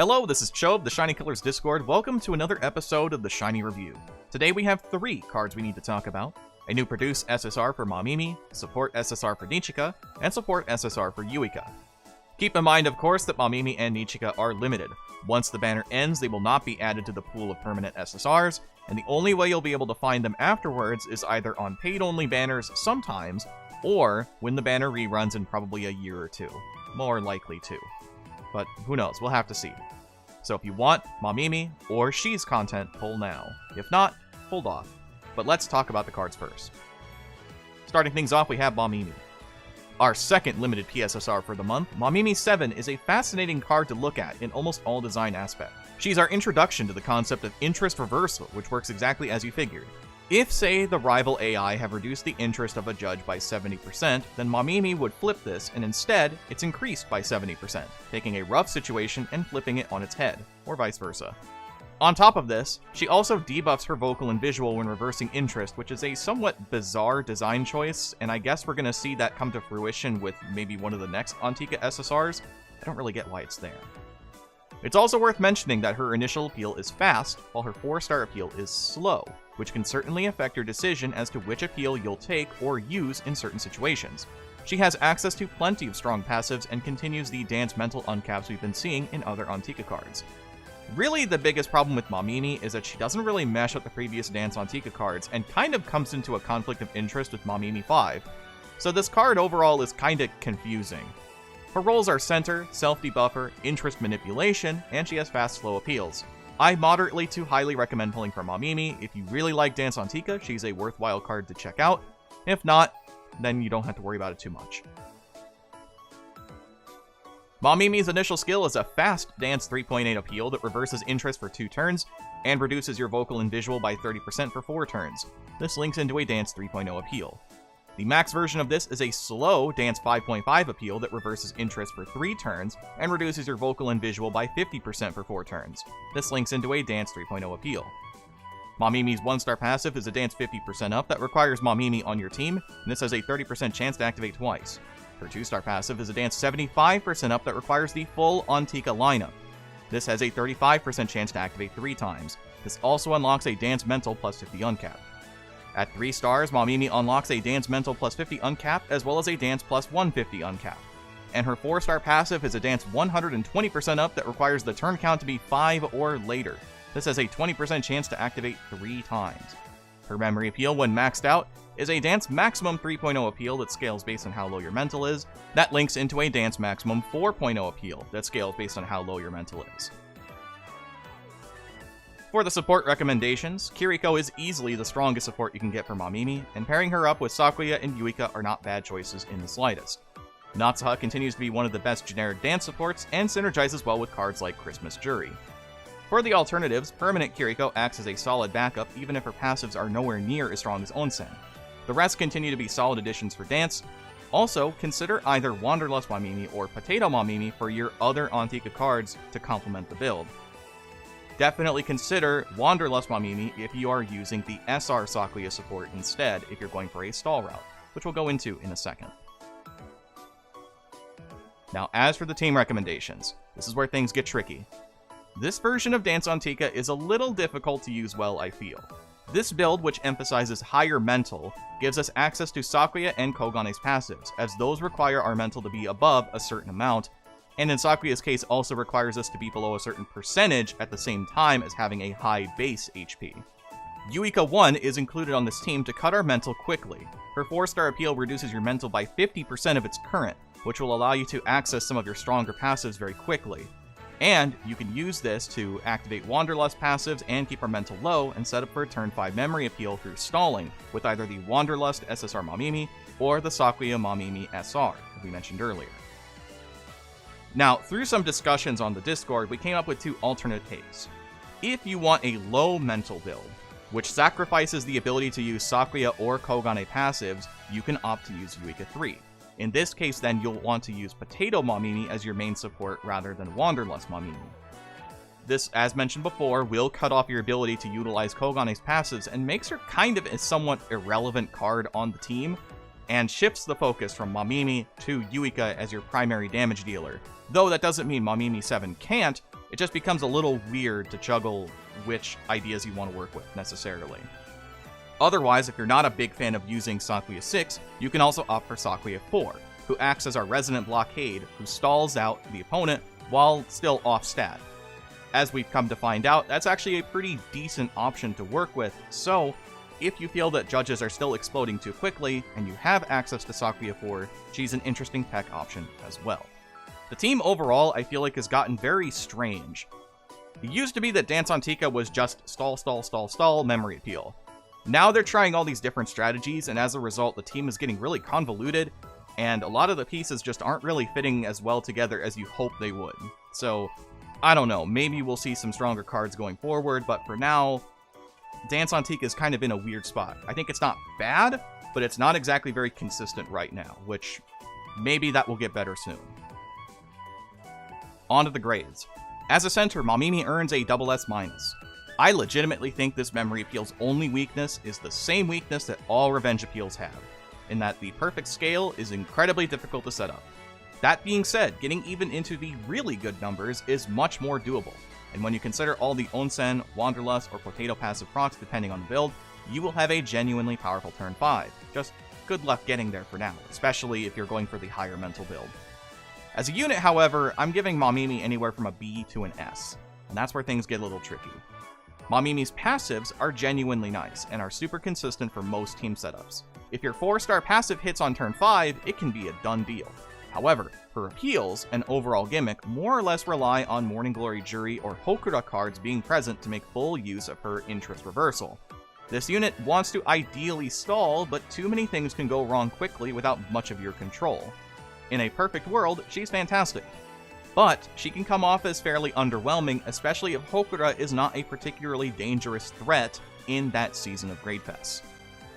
Hello, this is Chobe, the Shiny Killers Discord. Welcome to another episode of the Shiny Review. Today we have 3 cards we need to talk about. A new Produce SSR for Mamimi, Support SSR for Neechika, and Support SSR for Yuika. Keep in mind, of course, that Mamimi and Neechika are limited. Once the banner ends, they will not be added to the pool of permanent SSRs, and the only way you'll be able to find them afterwards is either on paid-only banners sometimes, or when the banner reruns in probably a year or 2. More likely 2. But who knows, we'll have to see. So if you want Mamimi or She's content, pull now. If not, hold off. But let's talk about the cards first. Starting things off, we have Mamimi. Our second limited P-SSR for the month, Mamimi 7 is a fascinating card to look at in almost all design aspects. She's our introduction to the concept of interest reversal, which works exactly as you figured. If, say, the rival AI have reduced the interest of a judge by 70%, then Mamimi would flip this, and instead, it's increased by 70%, taking a rough situation and flipping it on its head, or vice versa. On top of this, she also debuffs her vocal and visual when reversing interest, which is a somewhat bizarre design choice, and I guess we're gonna see that come to fruition with maybe one of the next Neechika SSRs. I don't really get why it's there. It's also worth mentioning that her initial appeal is fast, while her 4-star appeal is slow, which can certainly affect your decision as to which appeal you'll take or use in certain situations. She has access to plenty of strong passives and continues the dance mental uncaps we've been seeing in other Neechika cards. Really, the biggest problem with Mamimi is that she doesn't really mesh with the previous dance Neechika cards and kind of comes into a conflict of interest with Mamimi 5, so this card overall is kinda confusing. Her roles are Center, Self-Debuffer, Interest Manipulation, and she has fast, slow appeals. I moderately to highly recommend pulling for Mamimi. If you really like Dance Neechika, she's a worthwhile card to check out. If not, then you don't have to worry about it too much. Mamimi's initial skill is a fast Dance 3.8 appeal that reverses interest for 2 turns, and reduces your vocal and visual by 30% for 4 turns. This links into a Dance 3.0 appeal. The max version of this is a slow Dance 5.5 appeal that reverses interest for 3 turns, and reduces your vocal and visual by 50% for 4 turns. This links into a Dance 3.0 appeal. Mamimi's 1-star passive is a Dance 50% up that requires Mamimi on your team, and this has a 30% chance to activate twice. Her 2-star passive is a Dance 75% up that requires the full Neechika lineup. This has a 35% chance to activate 3 times. This also unlocks a Dance Mental plus 50 uncap. At 3 stars, Mamimi unlocks a Dance Mental plus 50 uncap, as well as a Dance plus 150 uncap. And her 4-star passive is a Dance 120% up that requires the turn count to be 5 or later. This has a 20% chance to activate 3 times. Her memory appeal, when maxed out, is a Dance Maximum 3.0 appeal that scales based on how low your mental is. That links into a Dance Maximum 4.0 appeal that scales based on how low your mental is. For the support recommendations, Kiriko is easily the strongest support you can get for Mamimi, and pairing her up with Sakuya and Yuika are not bad choices in the slightest. Natsuha continues to be one of the best generic dance supports, and synergizes well with cards like Christmas Jury. For the alternatives, Permanent Kiriko acts as a solid backup even if her passives are nowhere near as strong as Onsen. The rest continue to be solid additions for dance. Also, consider either Wanderlust Mamimi or Potato Mamimi for your other Neechika cards to complement the build. Definitely consider Wanderlust Mamimi if you are using the SR Sakuya support instead if you're going for a stall route, which we'll go into in a second. Now, as for the team recommendations, this is where things get tricky. This version of Dance Neechika is a little difficult to use well, I feel. This build, which emphasizes higher mental, gives us access to Sakuya and Kogane's passives, as those require our mental to be above a certain amount, and in Sakuya's case also requires us to be below a certain percentage at the same time as having a high base HP. Yuika 1 is included on this team to cut our mental quickly. Her 4-star appeal reduces your mental by 50% of its current, which will allow you to access some of your stronger passives very quickly. And you can use this to activate Wanderlust passives and keep our mental low and set up for a turn 5 memory appeal through stalling with either the Wanderlust SSR Mamimi or the Sakuya Mamimi SR, as we mentioned earlier. Now, through some discussions on the Discord, we came up with 2 alternate takes. If you want a low mental build, which sacrifices the ability to use Sakuya or Kogane passives, you can opt to use Yuika 3. In this case, then, you'll want to use Potato Mamimi as your main support rather than Wanderlust Mamimi. This, as mentioned before, will cut off your ability to utilize Kogane's passives and makes her kind of a somewhat irrelevant card on the team, and shifts the focus from Mamimi to Yuika as your primary damage dealer. Though that doesn't mean Mamimi 7 can't, it just becomes a little weird to juggle which ideas you want to work with necessarily. Otherwise, if you're not a big fan of using Sakuya 6, you can also opt for Sakuya 4, who acts as our resident blockade who stalls out the opponent while still off stat. As we've come to find out, that's actually a pretty decent option to work with, so if you feel that judges are still exploding too quickly and you have access to Sakuya 4, she's an interesting tech option as well. The team overall, I feel like, has gotten very strange. It used to be that Dance on Tika was just stall, memory appeal. Now they're trying all these different strategies, and as a result, the team is getting really convoluted, and a lot of the pieces just aren't really fitting as well together as you hope they would. So, I don't know, maybe we'll see some stronger cards going forward, but for now, Dance on Tika is kind of in a weird spot. I think it's not bad, but it's not exactly very consistent right now, which maybe that will get better soon. On to the grades. As a center, Mamimi earns a SS-. I legitimately think this memory appeal's only weakness is the same weakness that all revenge appeals have, in that the perfect scale is incredibly difficult to set up. That being said, getting even into the really good numbers is much more doable, and when you consider all the Onsen, Wanderlust, or Potato passive procs depending on the build, you will have a genuinely powerful turn 5. Just good luck getting there for now, especially if you're going for the higher mental build. As a unit, however, I'm giving Mamimi anywhere from a B to an S, and that's where things get a little tricky. Mamimi's passives are genuinely nice, and are super consistent for most team setups. If your 4-star passive hits on turn 5, it can be a done deal. However, her appeals and overall gimmick more or less rely on Morning Glory Jury or Hokura cards being present to make full use of her interest reversal. This unit wants to ideally stall, but too many things can go wrong quickly without much of your control. In a perfect world, she's fantastic. But she can come off as fairly underwhelming, especially if Hokura is not a particularly dangerous threat in that season of Grade Fest.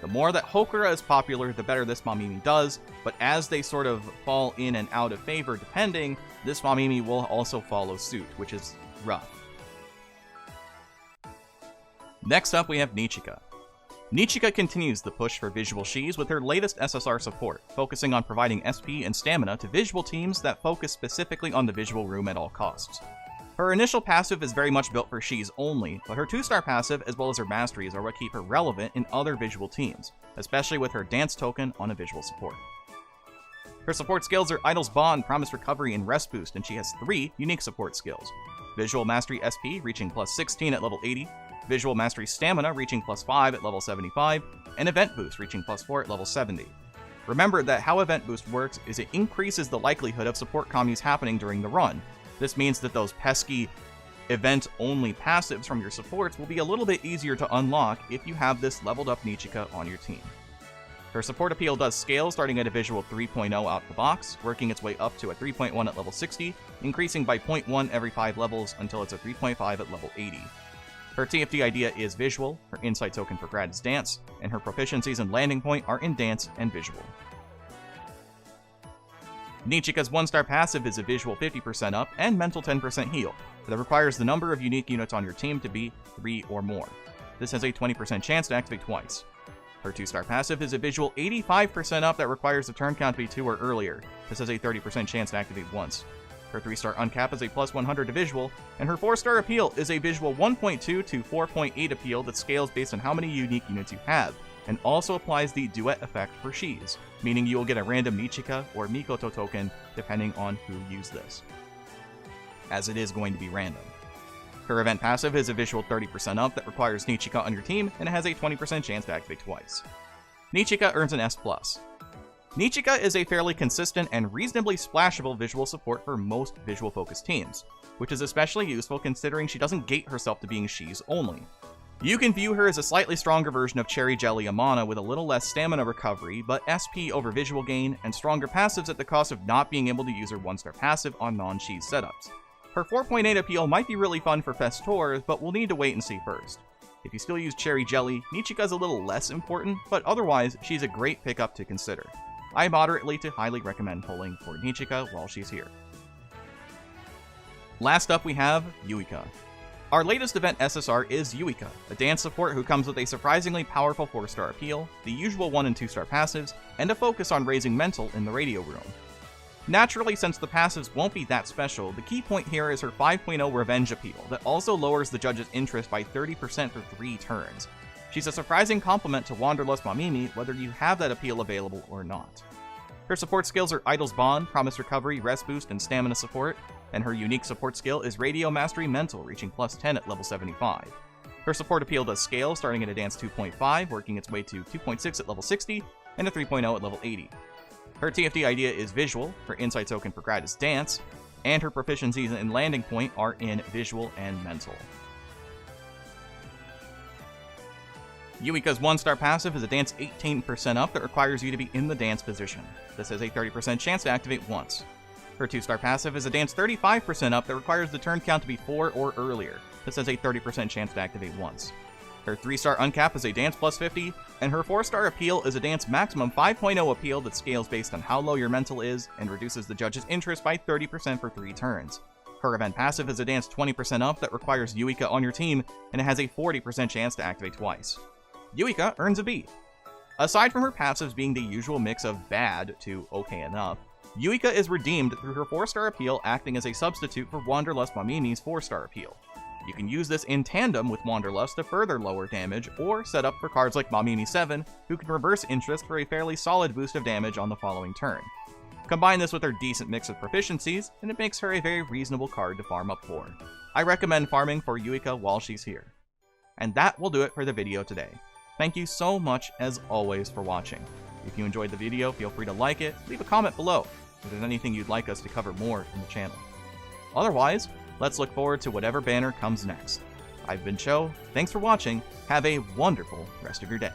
The more that Hokura is popular, the better this Mamimi does, but as they sort of fall in and out of favor depending, this Mamimi will also follow suit, which is rough. Next up we have Neechika. Neechika continues the push for visual Shis with her latest SSR support, focusing on providing SP and stamina to visual teams that focus specifically on the visual room at all costs. Her initial passive is very much built for Shis only, but her 2-star passive as well as her masteries are what keep her relevant in other visual teams, especially with her dance token on a visual support. Her support skills are Idol's Bond, Promise Recovery, and Rest Boost, and she has 3 unique support skills. Visual Mastery SP reaching plus 16 at level 80, Visual Mastery Stamina reaching plus 5 at level 75, and Event Boost reaching plus 4 at level 70. Remember that how Event Boost works is it increases the likelihood of support commies happening during the run. This means that those pesky event-only passives from your supports will be a little bit easier to unlock if you have this leveled up Neechika on your team. Her support appeal does scale starting at a visual 3.0 out the box, working its way up to a 3.1 at level 60, increasing by 0.1 every 5 levels until it's a 3.5 at level 80. Her TFD idea is visual, her insight token for grad is dance, and her proficiencies and landing point are in dance and visual. Neechika's 1-star passive is a visual 50% up and mental 10% heal, that requires the number of unique units on your team to be 3 or more. This has a 20% chance to activate twice. Her 2-star passive is a visual 85% up that requires the turn count to be 2 or earlier. This has a 30% chance to activate once. Her 3-star uncap is a plus 100 to visual, and her 4-star appeal is a visual 1.2 to 4.8 appeal that scales based on how many unique units you have, and also applies the duet effect for Shis, meaning you will get a random Neechika or Mikoto token depending on who used this, as it is going to be random. Her event passive is a visual 30% up that requires Neechika on your team, and it has a 20% chance to activate twice. Neechika earns an S+. Neechika is a fairly consistent and reasonably splashable visual support for most visual-focused teams, which is especially useful considering she doesn't gate herself to being Shis only. You can view her as a slightly stronger version of Cherry Jelly Amana with a little less stamina recovery, but SP over visual gain, and stronger passives at the cost of not being able to use her 1-star passive on non-Shis setups. Her 4.8 appeal might be really fun for Festoors, but we'll need to wait and see first. If you still use Cherry Jelly, Neechika's a little less important, but otherwise, she's a great pickup to consider. I moderately to highly recommend pulling for Neechika while she's here. Last up we have Yuika. Our latest event SSR is Yuika, a dance support who comes with a surprisingly powerful 4-star appeal, the usual 1 and 2-star passives, and a focus on raising mental in the radio room. Naturally, since the passives won't be that special, the key point here is her 5.0 Revenge appeal that also lowers the judge's interest by 30% for 3 turns. She's a surprising complement to Wanderlust Mamimi, whether you have that appeal available or not. Her support skills are Idol's Bond, Promise Recovery, Rest Boost, and Stamina Support, and her unique support skill is Radio Mastery Mental, reaching plus 10 at level 75. Her support appeal does scale, starting at Advanced 2.5, working its way to 2.6 at level 60, and a 3.0 at level 80. Her TFD idea is Visual, her Insight token for Grad is Dance, and her proficiencies in Landing Point are in Visual and Mental. Yuika's 1-star passive is a dance 18% up that requires you to be in the dance position. This has a 30% chance to activate once. Her 2-star passive is a dance 35% up that requires the turn count to be 4 or earlier. This has a 30% chance to activate once. Her 3-star uncap is a dance plus 50, and her 4-star appeal is a dance maximum 5.0 appeal that scales based on how low your mental is and reduces the judge's interest by 30% for 3 turns. Her event passive is a dance 20% up that requires Yuika on your team, and it has a 40% chance to activate twice. Yuika earns a B. Aside from her passives being the usual mix of bad to okay enough, Yuika is redeemed through her 4-star appeal acting as a substitute for Wanderlust Mamimi's 4-star appeal. You can use this in tandem with Wanderlust to further lower damage, or set up for cards like Mamimi 7, who can reverse interest for a fairly solid boost of damage on the following turn. Combine this with her decent mix of proficiencies, and it makes her a very reasonable card to farm up for. I recommend farming for Yuika while she's here. And that will do it for the video today. Thank you so much, as always, for watching. If you enjoyed the video, feel free to like it, leave a comment below if there's anything you'd like us to cover more in the channel. Otherwise, let's look forward to whatever banner comes next. I've been Cho, thanks for watching, have a wonderful rest of your day.